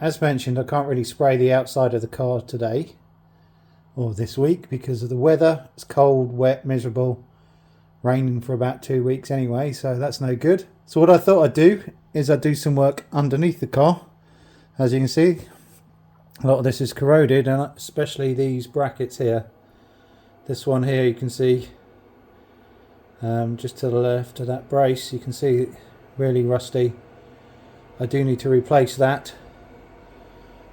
as mentioned, I can't really spray the outside of the car today or this week because of the weather. It's cold, wet, miserable, raining for about 2 weeks anyway, so that's no good. So what I thought I'd do is I'd do some work underneath the car. As you can see, a lot of this is corroded, and especially these brackets here. This one here, you can see just to the left of that brace, you can see really rusty. I do need to replace that.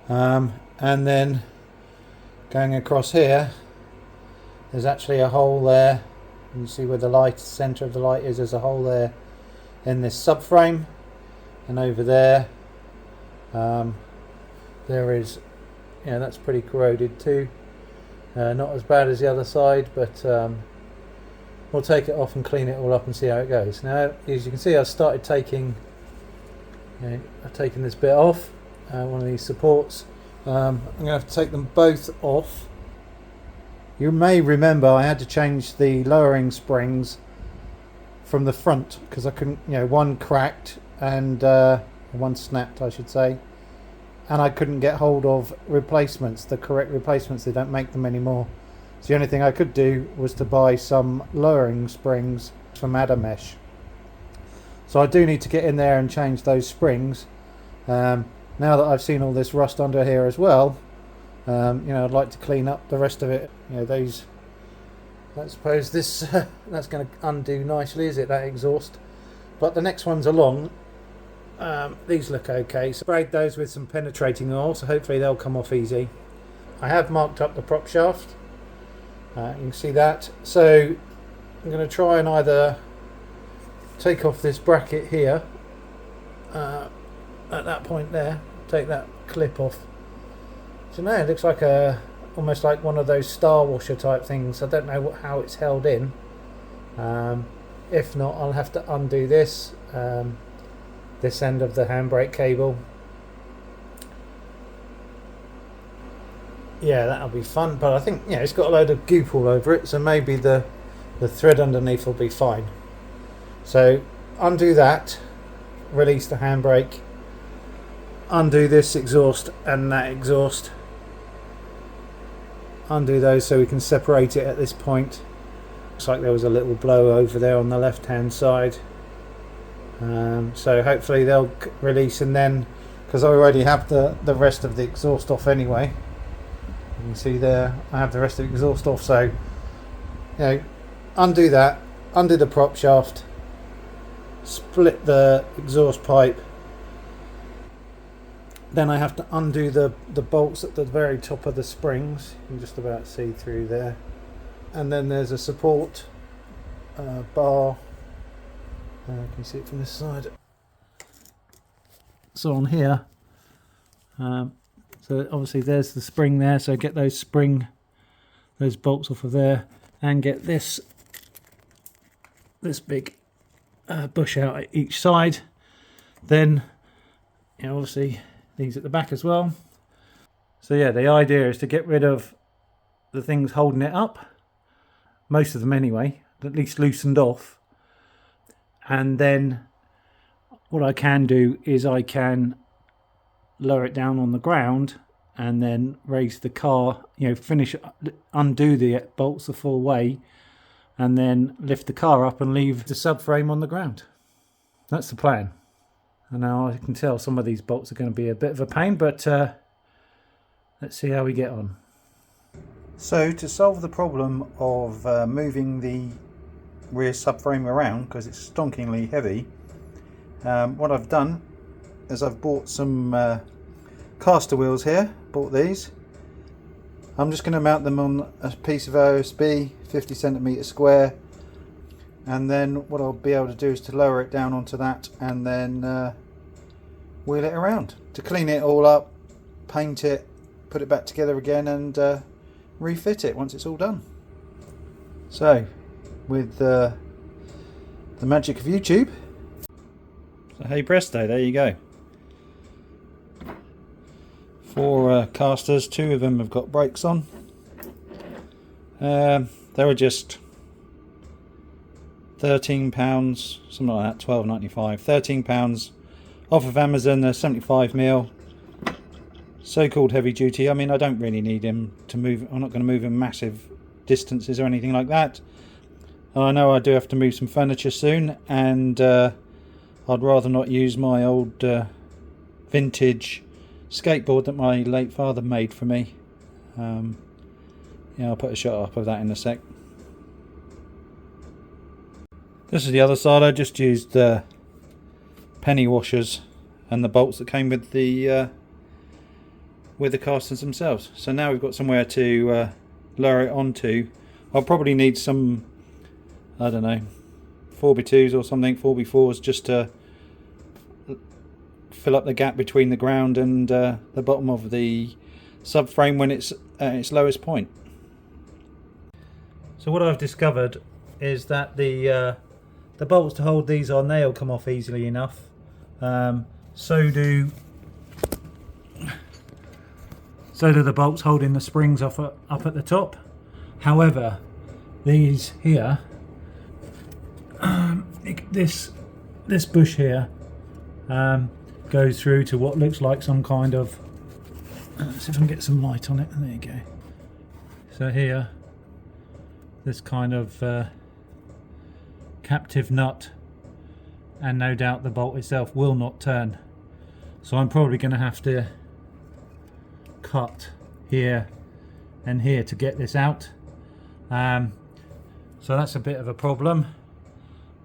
And then going across here, there's actually a hole there. You see where the light, center of the light is, there's a hole there in this subframe, and over there there is, yeah, that's pretty corroded too. Not as bad as the other side, but we'll take it off and clean it all up and see how it goes. Now, as you can see, I've started taking, I've taken this bit off, one of these supports. I'm going to have to take them both off. You may remember I had to change the lowering springs from the front because I couldn't, one cracked and one snapped, I should say, and I couldn't get hold of replacements, the correct replacements. They don't make them anymore. So the only thing I could do was to buy some lowering springs from Adamesh. So I do need to get in there and change those springs. Now that I've seen all this rust under here as well, I'd like to clean up the rest of it. Those, I suppose this that's going to undo nicely, is it, that exhaust? But the next ones along, these look okay. So I sprayed those with some penetrating oil, so hopefully they'll come off easy. I have marked up the prop shaft. You can see that. So I'm going to try and either take off this bracket here at that point there, take that clip off. So now it looks like almost like one of those star washer type things. I don't know how it's held in. If not, I'll have to undo this this end of the handbrake cable. Yeah, that'll be fun, but I think it's got a load of goop all over it, so maybe the thread underneath will be fine. So undo that, release the handbrake, undo this exhaust and that exhaust, undo those so we can separate it at this point. Looks like there was a little blow over there on the left hand side, so hopefully they'll release, and then, because I already have the rest of the exhaust off anyway, you can see there I have the rest of the exhaust off, so undo that, undo the prop shaft, split the exhaust pipe. Then I have to undo the bolts at the very top of the springs. You can just about see through there. And then there's a support bar. Can you see it from this side? So on here, so obviously there's the spring there. So get those bolts off of there, and get this big bush out at each side. Then obviously these at the back as well. So yeah, the idea is to get rid of the things holding it up, most of them anyway, at least loosened off. And then what I can do is I can lower it down on the ground and then raise the car, undo the bolts the full way, and then lift the car up and leave the subframe on the ground. That's the plan. And now I can tell some of these bolts are going to be a bit of a pain, but let's see how we get on. So to solve the problem of moving the rear subframe around, because it's stonkingly heavy, what I've done is I've bought some caster wheels here. Bought these. I'm just going to mount them on a piece of OSB, 50 centimetre square, and then what I'll be able to do is to lower it down onto that and then wheel it around to clean it all up, paint it, put it back together again, and refit it once it's all done. So with the magic of YouTube, so hey presto, there you go. 4 casters, 2 of them have got brakes on. They were just £13, something like that, £12.95, £13 off of Amazon. They're 75mm. so-called heavy duty. I mean, I don't really need him to move. I'm not going to move him massive distances or anything like that. I know I do have to move some furniture soon, and I'd rather not use my old vintage skateboard that my late father made for me. Yeah, I'll put a shot up of that in a sec. This is the other side. I just used penny washers and the bolts that came with the casters themselves. So now we've got somewhere to lower it onto. I'll probably need some, I don't know, 4x2s or something, 4x4s, just to fill up the gap between the ground and the bottom of the subframe when it's at its lowest point. So what I've discovered is that the bolts to hold these on, they'll come off easily enough. So do the bolts holding the springs up at the top. However, these here, this bush here goes through to what looks like some kind of, let's see if I can get some light on it. There you go. So here, this kind of captive nut, and no doubt the bolt itself will not turn. So I'm probably going to have to cut here and here to get this out. So that's a bit of a problem.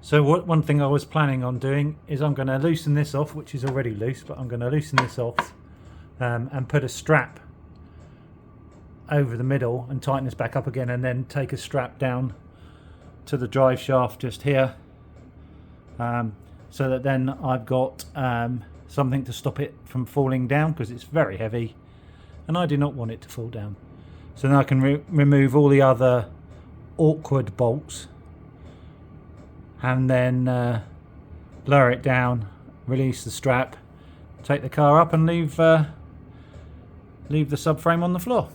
So one thing I was planning on doing is I'm going to loosen this off, which is already loose, but I'm going to loosen this off and put a strap over the middle and tighten this back up again, and then take a strap down to the drive shaft just here, so that then I've got something to stop it from falling down, because it's very heavy and I do not want it to fall down. So now I can remove all the other awkward bolts and then lower it down, release the strap, take the car up and leave the subframe on the floor.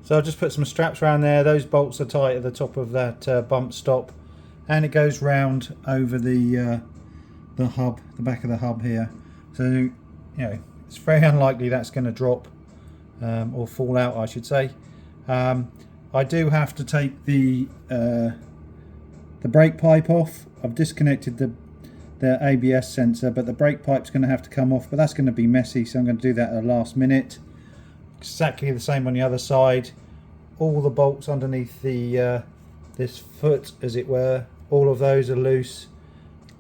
So I'll just put some straps around there. Those bolts are tight at the top of that bump stop, and it goes round over the hub, the back of the hub here. So, you know, it's very unlikely that's going to drop or fall out, I should say. I do have to take the brake pipe off. I've disconnected the ABS sensor, but the brake pipe's going to have to come off, but that's going to be messy, so I'm going to do that at the last minute. Exactly the same on the other side. All the bolts underneath the this foot, as it were, all of those are loose,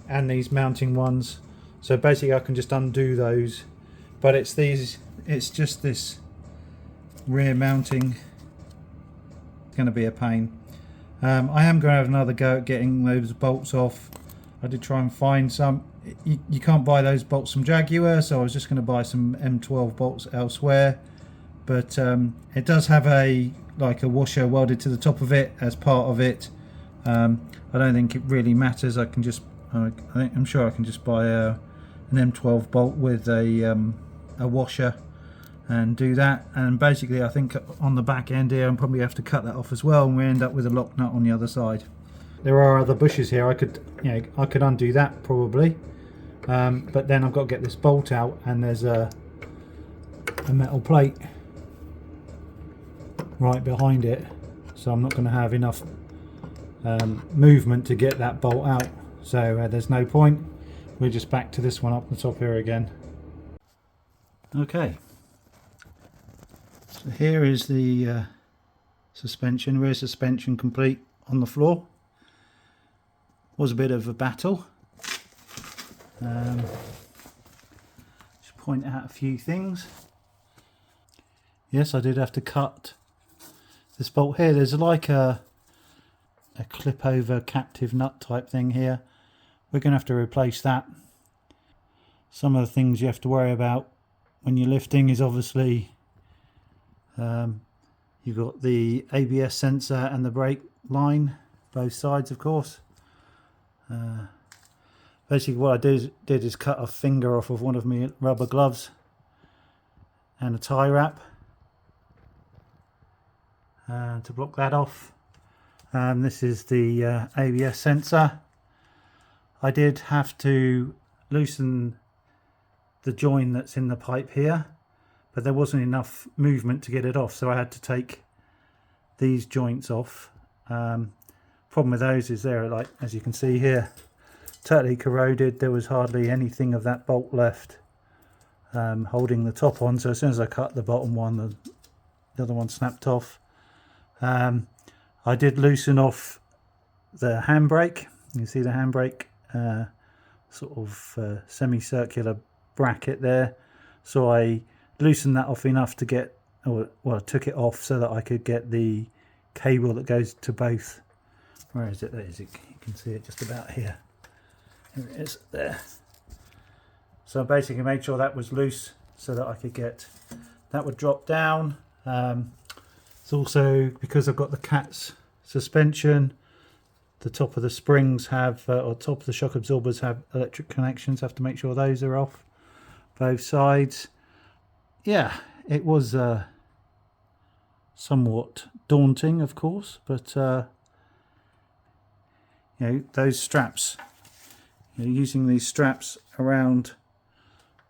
and these mounting ones. So basically I can just undo those, but it's just this rear mounting. It's going to be a pain. I am going to have another go at getting those bolts off. I did try and find some. You can't buy those bolts from Jaguar, so I was just going to buy some M12 bolts elsewhere. But it does have a washer welded to the top of it as part of it. I don't think it really matters. I'm sure I can just buy an M12 bolt with a washer and do that. And basically, I think on the back end here, I'll probably have to cut that off as well, and we end up with a lock nut on the other side. There are other bushes here. I could undo that probably, but then I've got to get this bolt out, and there's a metal plate right behind it, so I'm not going to have enough movement to get that bolt out, so there's no point. We're just back to this one up the top here again. Okay, so here is the suspension, rear suspension complete on the floor. Was a bit of a battle. Just point out a few things. Yes, I did have to cut this bolt here. There's like a clip over captive nut type thing here. We're going to have to replace that. Some of the things you have to worry about when you're lifting is obviously you've got the ABS sensor and the brake line, both sides of course. Basically what I did is cut a finger off of one of my rubber gloves and a tie wrap to block that off. This is the ABS sensor. I did have to loosen the join that's in the pipe here, but there wasn't enough movement to get it off, so I had to take these joints off. Problem with those is they're, like, as you can see here, totally corroded. There was hardly anything of that bolt left holding the top on, so as soon as I cut the bottom one, the other one snapped off. I did loosen off the handbrake. You can see the handbrake sort of semicircular bracket there, so I loosened that off enough to get, or well, took it off so that I could get the cable that goes to both. Where is it? There it is. You can see it just about here. Here it is, there. So I basically made sure that was loose so that I could get, that would drop down. It's also because I've got the CATS suspension, the top of the springs have, or top of the shock absorbers have electric connections. I have to make sure those are off both sides. Yeah, it was somewhat daunting, of course, but you know, those straps, you know, using these straps around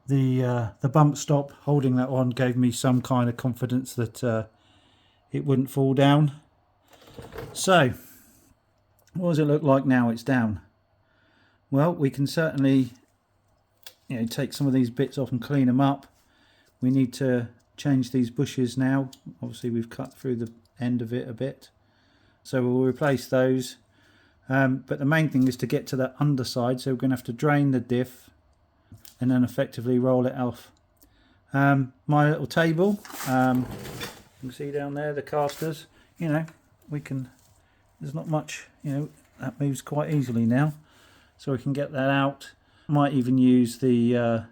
the bump stop, holding that on, gave me some kind of confidence that it wouldn't fall down. So what does it look like now it's down? Well, we can certainly, you know, take some of these bits off and clean them up. We need to change these bushes now. Obviously we've cut through the end of it a bit, so we'll replace those. But the main thing is to get to the underside, so we're going to have to drain the diff and then effectively roll it off. My little table, you can see down there the casters, you know, we can, there's not much, you know, that moves quite easily now, so we can get that out. Might even use the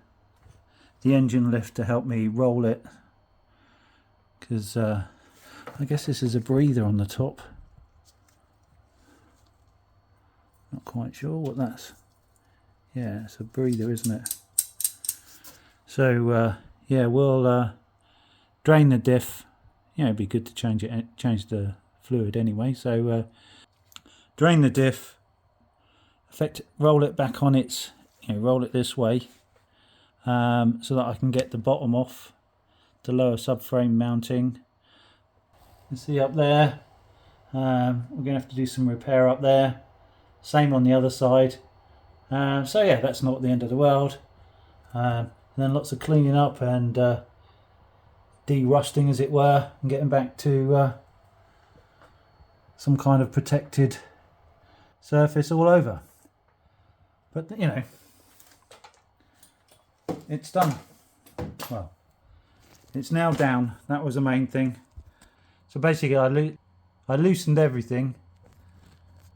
engine lift to help me roll it, because I guess this is a breather on the top. Not quite sure what that's. Yeah, it's a breather, isn't it? So yeah, we'll drain the diff. You know, it'd be good to change the fluid anyway. So drain the diff, roll it back on its, you know, roll it this way, so that I can get the bottom off, the lower subframe mounting. You see up there, we're going to have to do some repair up there. Same on the other side. So yeah, that's not the end of the world. And then lots of cleaning up and de-rusting, as it were, and getting back to some kind of protected surface all over. But you know, it's done. Well, it's now down. That was the main thing. So basically I loosened everything.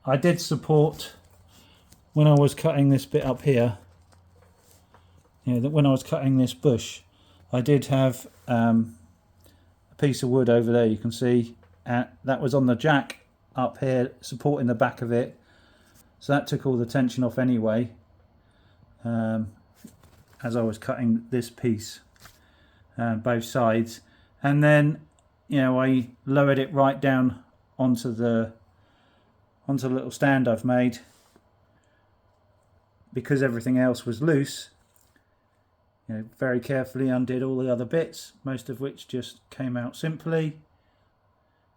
I did support, when I was cutting this bit up here, you know, that when I was cutting this bush, I did have a piece of wood over there, you can see, that was on the jack up here supporting the back of it, so that took all the tension off anyway, as I was cutting this piece, both sides. And then, you know, I lowered it right down onto the little stand I've made, because everything else was loose. You know, very carefully undid all the other bits, most of which just came out simply,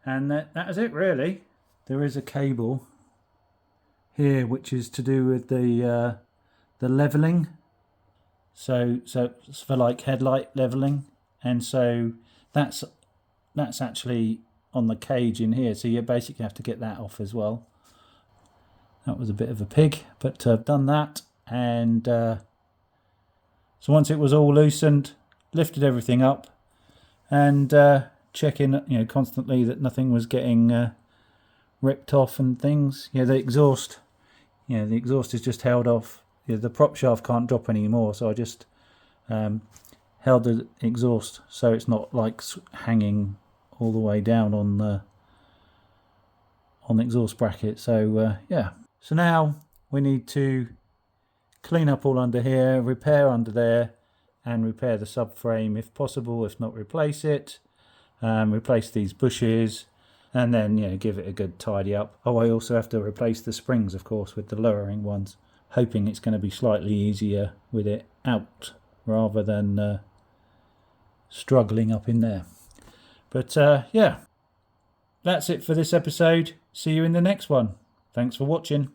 and that is it really. There is a cable here which is to do with the leveling, so it's for like headlight leveling, and so that's actually on the cage in here, so you basically have to get that off as well. That was a bit of a pig, but I've done that, and so once it was all loosened, lifted everything up, and checking, you know, constantly that nothing was getting ripped off and things. You know, the exhaust is just held off. You know, the prop shaft can't drop anymore, so I just held the exhaust so it's not like hanging all the way down on the exhaust bracket. So yeah. So now we need to clean up all under here, repair under there, and repair the subframe if possible. If not, replace it, replace these bushes, and then, you know, give it a good tidy up. Oh, I also have to replace the springs, of course, with the lowering ones, hoping it's going to be slightly easier with it out rather than struggling up in there. But yeah, that's it for this episode. See you in the next one. Thanks for watching.